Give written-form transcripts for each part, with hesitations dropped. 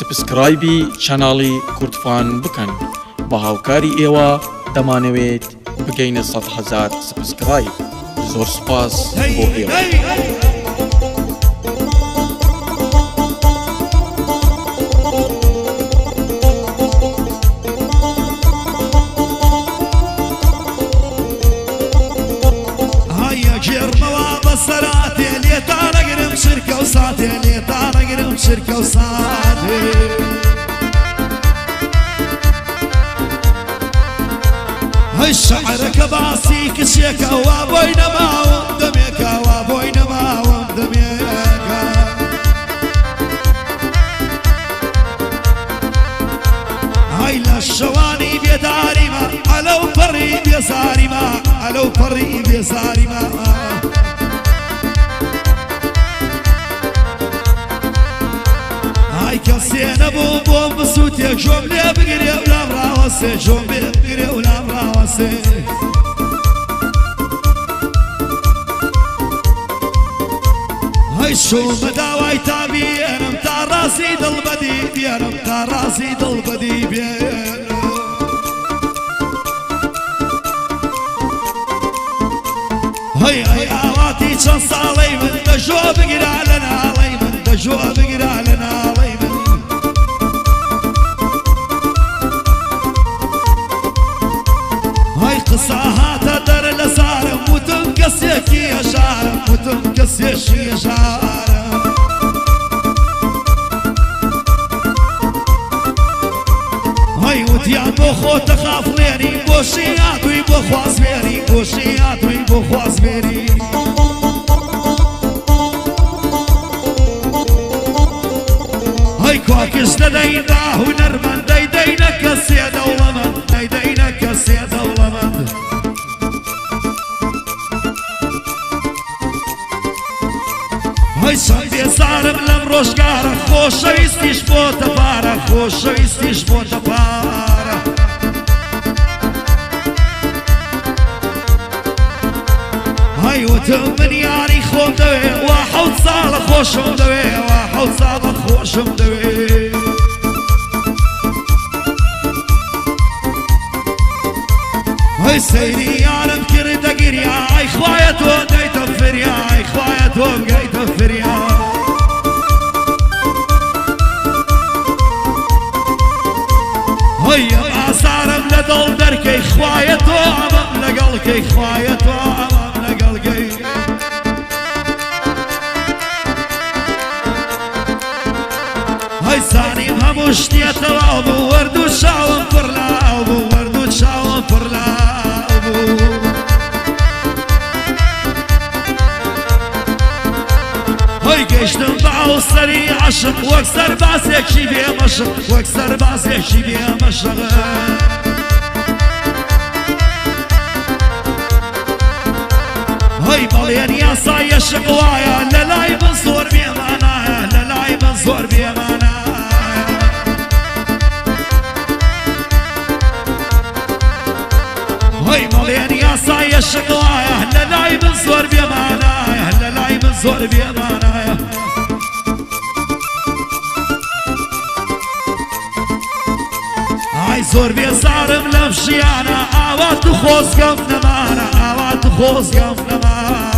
سبسکرایبی چەناڵی کوردفان بکەن بە هاوکاری ئێوە دەمانەوێت بگەینە 100,000 سبسکرایب. زۆر سوپاس بۆ ئێوە. شركة وصادي هاي الشعر كباسي كشيكا وابوينا ماوم دميكا وابوينا ماوم دميكا هاي للشواني بيداري ما علو فري بيساري ما علو فري بيساري ما كسينا بوم بسوتي جوم لي بقري ولا براوسي جوم بقري ولا براوسي هاي شو مداوي تابي انا متاع راسي ضل بدي انا متاع راسي ضل بدي هاي اواتي تصالي من دجو بقري لنا علي من دجو بقري لنا علي قصاها تدر لسارم وتنقصيك يا شارم وتنقصيك يا شارم هاي وتيان بوخو تخاف ليري بوشيات ويبو خواز بيري بوشيات ويبو خواز بيري هاي كواكش لدينا ونرمن ديدينك السيادة ولمن ديدينك السيادة ولمن هاي صندي صارم لم روشقارة خوشة يستيش بوتا بارا خوشة يستيش بوتا بارا هاي وتمن ياري خوم دوي واحد صالة خوشم دوي واحد صالة خوشم دوي هاي سيري يارم كرد قريا اي خوايتو ديتا فريا اي خوايتو بقيتا فريا هاي اصارم لدول دركي خوايتو عمام لقلقي خوايتو عمام لقلقي هاي ساني هموش نيتا وابو وردو شاوم فرلا ابو وردو شاوم فرلا هاي قشتم بعو سريع عشق واكسر باسيك شي بيه مشق واكسر باسيك شي بيه مشق هاي مليان يا صايا شقوايا للاي منصور بيه معناها للاي منصور بيه معناها هاي مليان يا صايا شقوايا للاي منصور بيه معناها للاي منصور بيه معناها هاي زور بيه صارم لمشيانا عوات خوز قف نمانا عوات خوز قف نمانا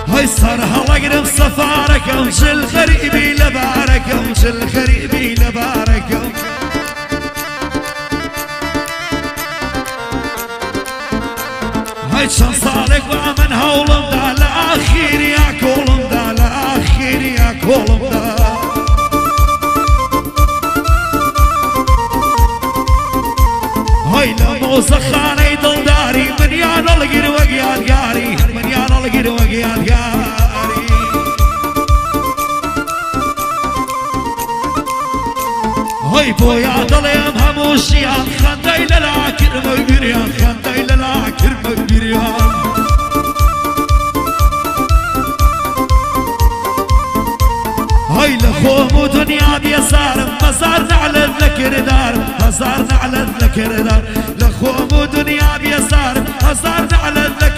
هاي صار هلا قرب سفارك ومشل غريبي لبارك ومشل غريبي لبارك هاي شان صالك ومن هولم دا لآخير يا كولم دا لآخير يا كولم دا هاي لموزة خاني دلداري من يان القر وقيان قاري من يان القر وقيان قاري هاي بويا ضليم هموشيان خندي للاكر مقبريان خندي للاكر مقبريان هاي لخوم ودنيا بيسار مزارنا على الذكر دار مزارنا على الذكر دار لخوم ودنيا بيسار مزارنا على الذكر